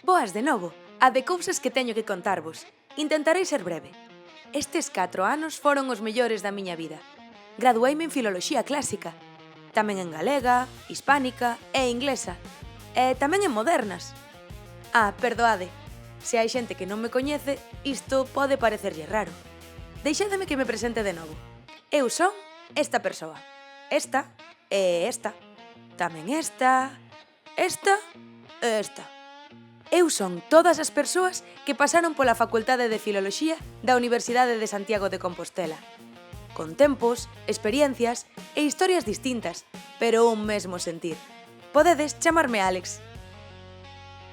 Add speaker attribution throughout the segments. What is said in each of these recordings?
Speaker 1: Boas de novo, a de cousas que teño que contarvos. Intentarei ser breve. Estes 4 anos foron os mellores da miña vida. Gradueime en Filoloxía Clásica, tamén en galega, hispánica e inglesa, e tamén en modernas. Perdoade, se hai xente que non me coñece, isto pode parecerlle raro. Deixádeme que me presente de novo. Eu son esta persoa, esta e esta, tamén esta e esta. Eu son todas as persoas que pasaron pola Facultade de Filoloxía da Universidade de Santiago de Compostela. Con tempos, experiencias e historias distintas, pero un mesmo sentir. Podedes chamarme Álex.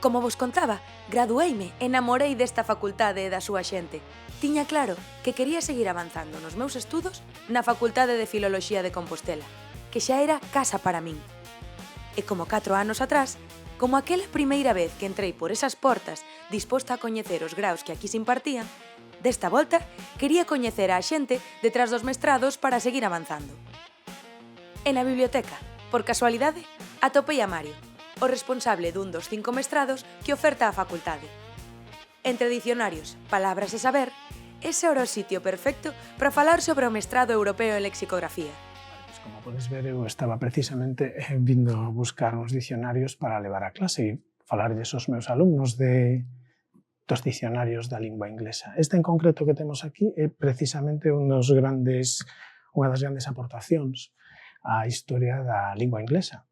Speaker 1: Como vos contaba, gradueime e namorei desta facultade e da súa xente. Tiña claro que quería seguir avanzando nos meus estudos na Facultade de Filoloxía de Compostela, que xa era casa para min. E como 4 anos atrás, como aquela primeira vez que entrei por esas portas disposta a coñecer os graus que aquí se impartían, desta volta quería coñecer a xente detrás dos mestrados para seguir avanzando. E na biblioteca, por casualidade, atopei a Mario, o responsable dun dos 5 mestrados que oferta a facultade. Entre dicionarios, palabras e saber, ese era o sitio perfecto para falar sobre o mestrado europeo en lexicografía.
Speaker 2: Como podes ver, eu estaba precisamente vindo a buscar uns dicionarios para levar a clase e falarlles aos meus alumnos dos dicionarios da lingua inglesa. Este en concreto que temos aquí é precisamente unha das grandes aportacións á historia da lingua inglesa.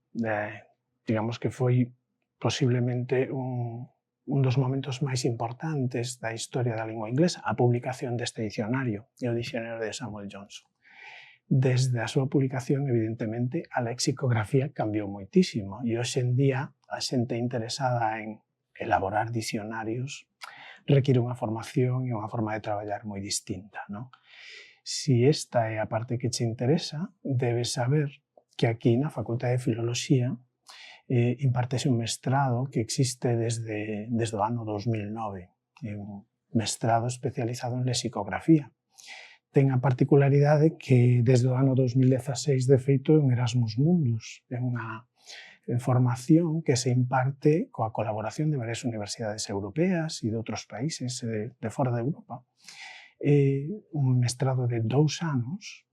Speaker 2: Digamos que foi posiblemente un dos momentos máis importantes da historia da lingua inglesa, a publicación deste dicionario, o dicionario de Samuel Johnson. Desde a súa publicación, evidentemente, a lexicografía cambiou moitísimo e hoxe en día a xente interesada en elaborar dicionarios require unha formación e unha forma de traballar moi distinta, non? Si esta é a parte que che interesa, debes saber que aquí na Facultade de Filoloxía impartese un mestrado que existe desde o ano 2009, un mestrado especializado en lexicografía. Ten a particularidade que desde o ano 2016, de feito, é un Erasmus Mundus, é unha formación que se imparte coa colaboración de varias universidades europeas e de outros países de fora de Europa. É un mestrado de 2 anos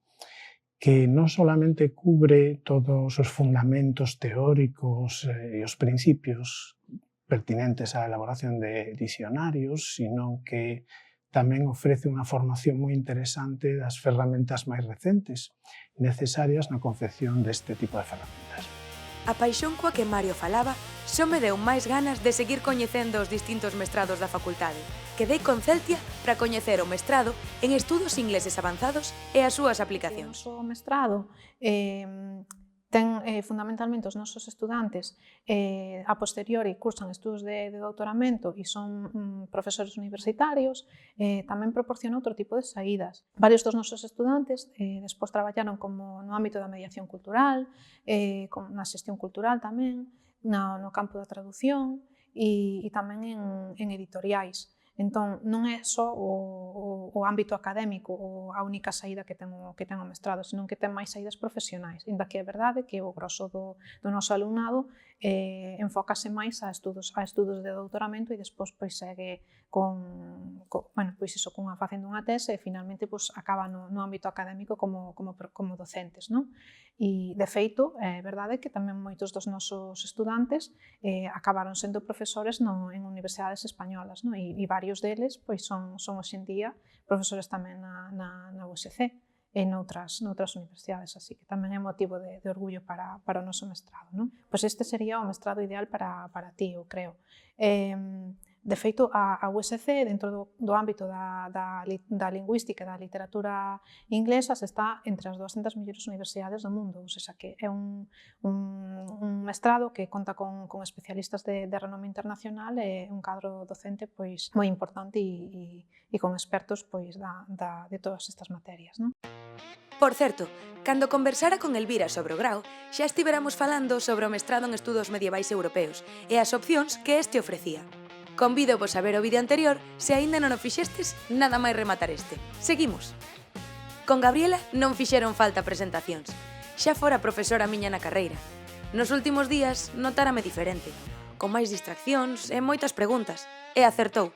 Speaker 2: que non solamente cubre todos os fundamentos teóricos e os principios pertinentes á elaboración de dicionarios, sino que tamén ofrece unha formación moi interesante das ferramentas máis recentes necesarias na confección deste tipo de ferramentas.
Speaker 1: A paixón coa que Mario falaba só me deu máis ganas de seguir coñecendo os distintos mestrados da facultade. Quedei con Celtia para coñecer o mestrado en estudos ingleses avanzados e as súas aplicacións.
Speaker 3: O mestrado ten fundamentalmente os nosos estudantes a posteriori cursan estudos de doutoramento e son profesores universitarios, tamén proporciona outro tipo de saídas. Varios dos nosos estudantes despois traballaron como no ámbito da mediación cultural, na xestión cultural tamén, no campo da traducción e tamén en editoriais. Entón, non é só o ámbito académico a única saída que ten o mestrado, senón que ten máis saídas profesionais, inda que é verdade que o grosso do noso alumnado enfócase máis a estudos de doutoramento e despois segue facendo unha tese e finalmente acaba no ámbito académico como docentes, non? E, de feito, é verdade que tamén moitos dos nosos estudantes acabaron sendo profesores en universidades españolas, non? E varios deles son hoxe en día profesores tamén na USC e noutras universidades, así que tamén é motivo de orgullo para o noso mestrado, non? Pois este sería o mestrado ideal para ti, eu creo. De feito, a USC, dentro do ámbito da lingüística e da literatura inglesas, está entre as 200 mellores universidades do mundo, ou seja, que é un mestrado que conta con especialistas de renome internacional e un cadro docente moi importante e con expertos de todas estas materias, non?
Speaker 1: Por certo, cando conversara con Elvira sobre o grau, xa estiveramos falando sobre o mestrado en estudos medievais europeos e as opcións que este ofrecía. Convídovos a ver o vídeo anterior se aínda non o fixestes, nada máis rematar este. Seguimos. Con Gabriela non fixeron falta presentacións. Xa fora profesora miña na carreira. Nos últimos días notárame diferente. con máis distraccións e moitas preguntas, e acertou.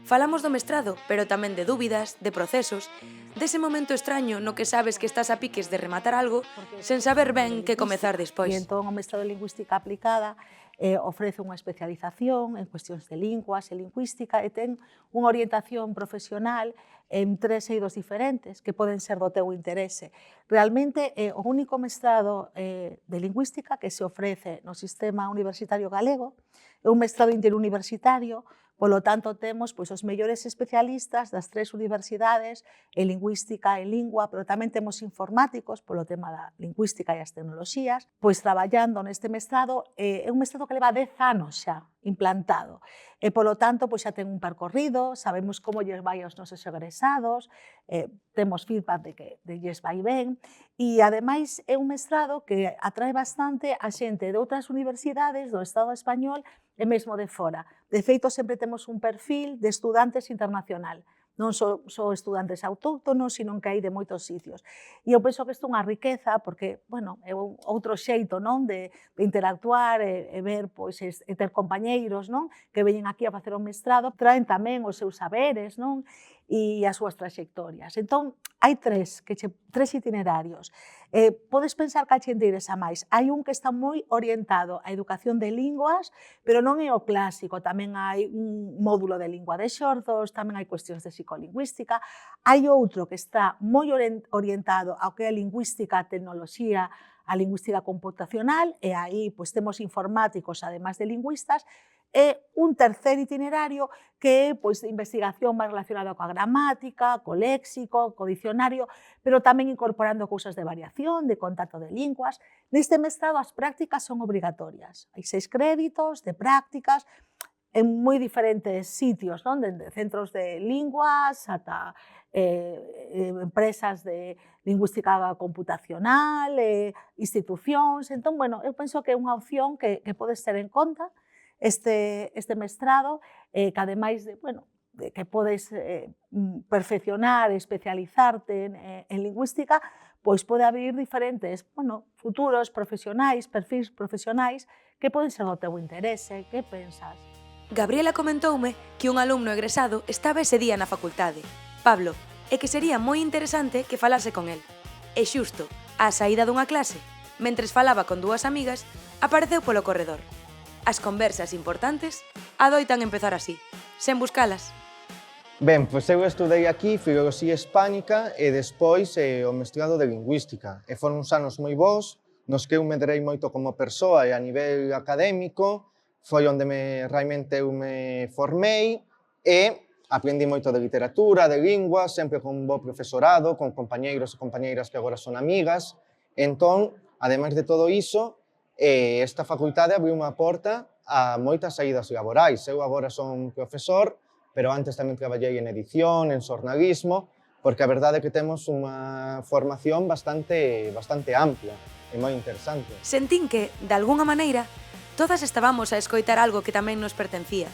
Speaker 1: Falamos do mestrado, pero tamén de dúbidas, de procesos, dese momento extraño no que sabes que estás a piques de rematar algo sen saber ben que comezar
Speaker 4: E
Speaker 1: despois.
Speaker 4: entón o mestrado de Lingüística Aplicada ofrece unha especialización en cuestións de linguas e lingüística e ten unha orientación profesional en 3 eidos diferentes que poden ser do teu interese. Realmente é o único mestrado de lingüística que se ofrece no sistema universitario galego, é un mestrado interuniversitario. Polo tanto, temos os mellores especialistas das 3 universidades en lingüística e lingua, pero tamén temos informáticos polo tema da lingüística e as tecnoloxías, traballando neste mestrado. É un mestrado que leva 10 anos xa implantado. E, polo tanto, xa ten un percorrido, sabemos como lles vai aos nosos egresados, temos feedback de que lles vai ben, e, ademais, é un mestrado que atrae bastante a xente de outras universidades do Estado español e mesmo de fora. De feito, sempre temos un perfil de estudantes internacional, non só estudantes autóctonos, sino que hai de moitos sitios. E eu penso que isto é unha riqueza, porque, é outro xeito de interactuar e ver, e ter compañeiros que veñen aquí a facer un mestrado, traen tamén os seus saberes e as súas traxectorias. Entón, hai 3 itinerarios. Podes pensar que a xente interesa máis. Hai un que está moi orientado á educación de linguas, pero non é o clásico. Tamén hai un módulo de lingua de xordos, tamén hai cuestións de psicolingüística. Hai outro que está moi orientado ao que é a lingüística, a tecnoloxía, a lingüística computacional, e aí temos informáticos, además de lingüistas, e un tercer itinerario que é de investigación máis relacionada coa gramática, co léxico, co dicionario, pero tamén incorporando cousas de variación, de contacto de linguas. Neste mestrado as prácticas son obrigatorias. Hai 6 créditos de prácticas en moi diferentes sitios, dende centros de linguas ata empresas de lingüística computacional, institucións. Entón, eu penso que é unha opción que podes ter en conta este mestrado, que ademais de que podes perfeccionar, especializarte en lingüística, pode abrir diferentes futuros profesionais, perfis profesionais que poden ser do teu interese. Que pensas?
Speaker 1: Gabriela comentoume que un alumno egresado estaba ese día na facultade, Pablo, e que sería moi interesante que falase con el. E xusto, á saída dunha clase, mentres falaba con 2 amigas, apareceu polo corredor. As conversas importantes adoitan empezar así, sen buscalas.
Speaker 5: Ben, pois eu estudei aquí Filoloxía Hispánica e despois o mestrado de Lingüística. E foron uns anos moi bons, nos que eu medrei moito como persoa e a nivel académico, foi onde realmente eu me formei e aprendi moito de literatura, de lingua, sempre con un bo profesorado, con compañeiros e compañeiras que agora son amigas. Entón, ademais de todo iso, esta facultade abriu unha porta a moitas saídas laborais. Eu agora son profesor, pero antes tamén traballei en edición, en xornalismo, porque a verdade é que temos unha formación bastante ampla e moi interesante.
Speaker 1: Sentín que, de algunha maneira, todas estábamos a escoitar algo que tamén nos pertencía.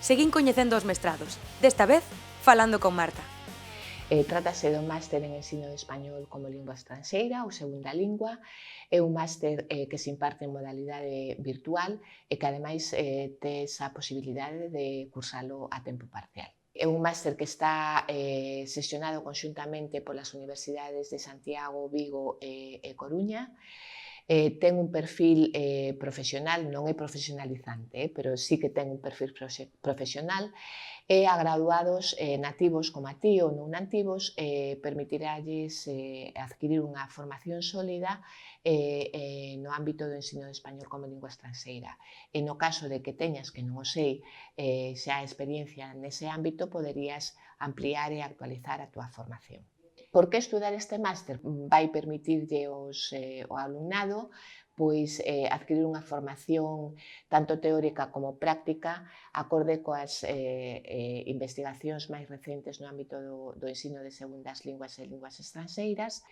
Speaker 1: Seguín coñecendo os mestrados, desta vez falando con Marta.
Speaker 6: Trátase do máster en ensino de español como lingua estranxeira ou segunda lingua. É un máster que se imparte en modalidade virtual e que ademais tes a posibilidade de cursalo a tempo parcial. É un máster que está sesionado conxuntamente polas universidades de Santiago, Vigo e Coruña. Ten un perfil profesional, non é profesionalizante, pero sí que ten un perfil profesional, e a graduados nativos como a ti ou non nativos permitiralles adquirir unha formación sólida no ámbito do ensino de español como lingua estranxeira. E no caso de que teñas, que non o sei, xa experiencia nese ámbito, poderías ampliar e actualizar a túa formación. Por que estudar este máster? Vai permitirlle ao alumnado adquirir unha formación tanto teórica como práctica acorde coas investigacións máis recentes no ámbito do ensino de segundas linguas e linguas estranxeiras,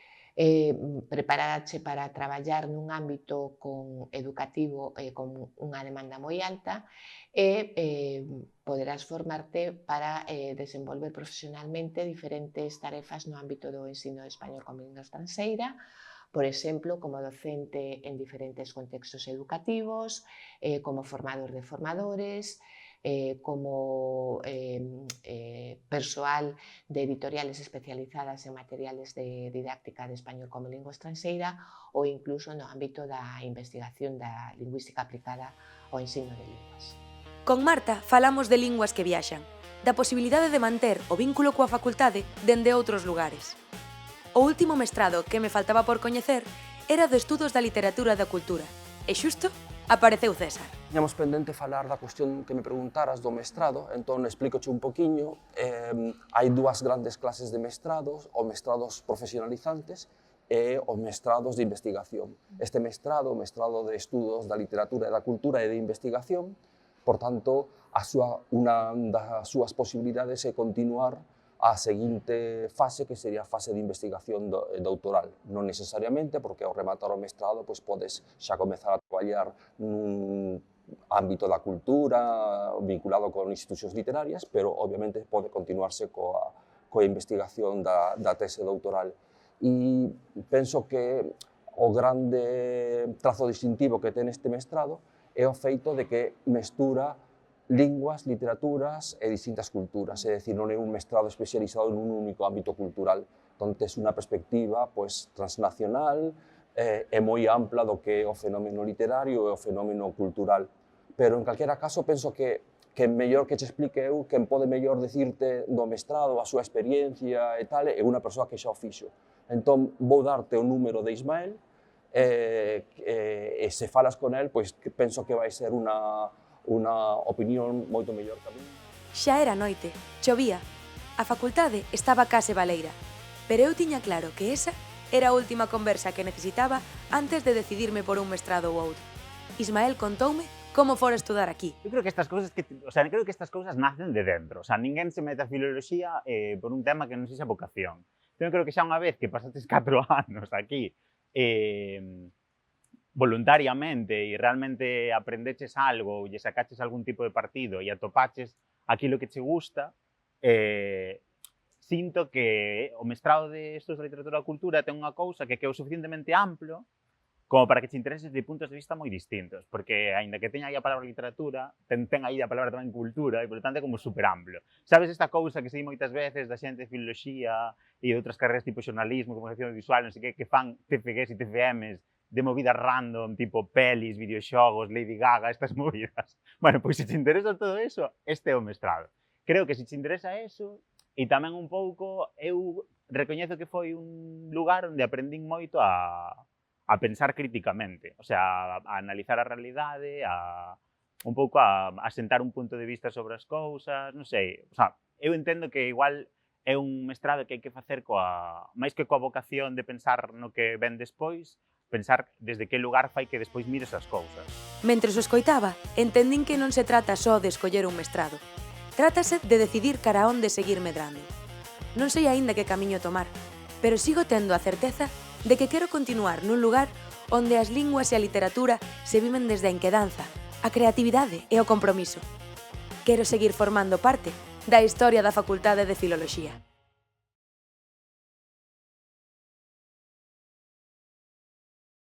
Speaker 6: prepararche para traballar nun ámbito educativo con unha demanda moi alta e poderás formarte para desenvolver profesionalmente diferentes tarefas no ámbito do ensino de español como lingua estranxeira por exemplo, como docente en diferentes contextos educativos, como formador de formadores, como persoal de editoriales especializadas en materiales de didáctica de español como lingua estranxeira ou incluso no ámbito da investigación da lingüística aplicada ao ensino de linguas.
Speaker 1: Con Marta falamos de linguas que viaxan, da posibilidade de manter o vínculo coa facultade dende outros lugares. O último mestrado que me faltaba por coñecer era de Estudos da Literatura e da Cultura, e xusto apareceu César.
Speaker 7: Tiñamos pendente falar da cuestión que me preguntaras do mestrado, entón explícoche un poquinho. Hai dúas grandes clases de mestrados, os mestrados profesionalizantes e os mestrados de investigación. Este mestrado, o mestrado de Estudos da Literatura e da Cultura e de Investigación, por tanto, unha das súas posibilidades é continuar a seguinte fase, que sería a fase de investigación doutoral. Non necesariamente, porque ao rematar o mestrado podes xa comezar a traballar nun ámbito da cultura, vinculado con institucións literarias, pero obviamente pode continuarse coa investigación da tese doutoral. E penso que o grande trazo distintivo que ten este mestrado é o feito de que mestura linguas, literaturas e distintas culturas, é dicir, non é un mestrado especializado en un único ámbito cultural, onde tes unha perspectiva transnacional e moi ampla do que é o fenómeno literario e o fenómeno cultural. Pero, en calquera caso, penso que mellor que te explique eu, quen pode mellor dicirte do mestrado, a súa experiencia e tal, é unha persoa que xa o fixo. Entón, vou darte o número de Ismael, e se falas con el, penso que vai ser unha opinión moito mellor que a mí.
Speaker 1: Xa era noite, chovía. A facultade estaba case baleira, pero eu tiña claro que esa era a última conversa que necesitaba antes de decidirme por un mestrado ou outro. Ismael contoume como fora estudar aquí.
Speaker 8: Eu creo que estas cousas nacen de dentro, ninguén se mete a filoloxía por un tema que non sexa vocación. Eu creo que xa unha vez que pasaste 4 anos aquí voluntariamente e realmente aprendeches algo ou lle sacaches algún tipo de partido e atopaches aquilo que che gusta, sinto que o mestrado de Estudos da Literatura e da Cultura ten unha cousa que é o suficientemente amplo como para que te intereses de puntos de vista moi distintos, porque, aínda que teña aí a palabra literatura, ten aí a palabra tamén cultura, e, por tanto, é como super amplo. Sabes esta cousa que se di moitas veces da xente de filoloxía e de outras carreras tipo xornalismo, comunicación visual, non sei que fan TFGs e TFMs de movidas random, tipo pelis, videoxogos, Lady Gaga, estas movidas. Bueno, pois se te interesa todo eso, este é o mestrado. Creo que se te interesa eso, e tamén un pouco, eu recoñezo que foi un lugar onde aprendín moito a pensar críticamente, o sea, a analizar a realidade, un pouco a sentar un punto de vista sobre as cousas, non sei, o sea, eu entendo que igual é un mestrado que hai que facer máis que coa vocación de pensar no que ven despois, pensar desde que lugar fai que despois mires as cousas.
Speaker 1: Mentres o escoitaba, entendín que non se trata só de escoller un mestrado. Trátase de decidir cara a onde seguir medrando. Non sei aínda que camiño tomar, pero sigo tendo a certeza de que quero continuar nun lugar onde as linguas e a literatura se viven desde a inquedanza, a creatividade e o compromiso. Quero seguir formando parte da historia da Facultade de Filoloxía.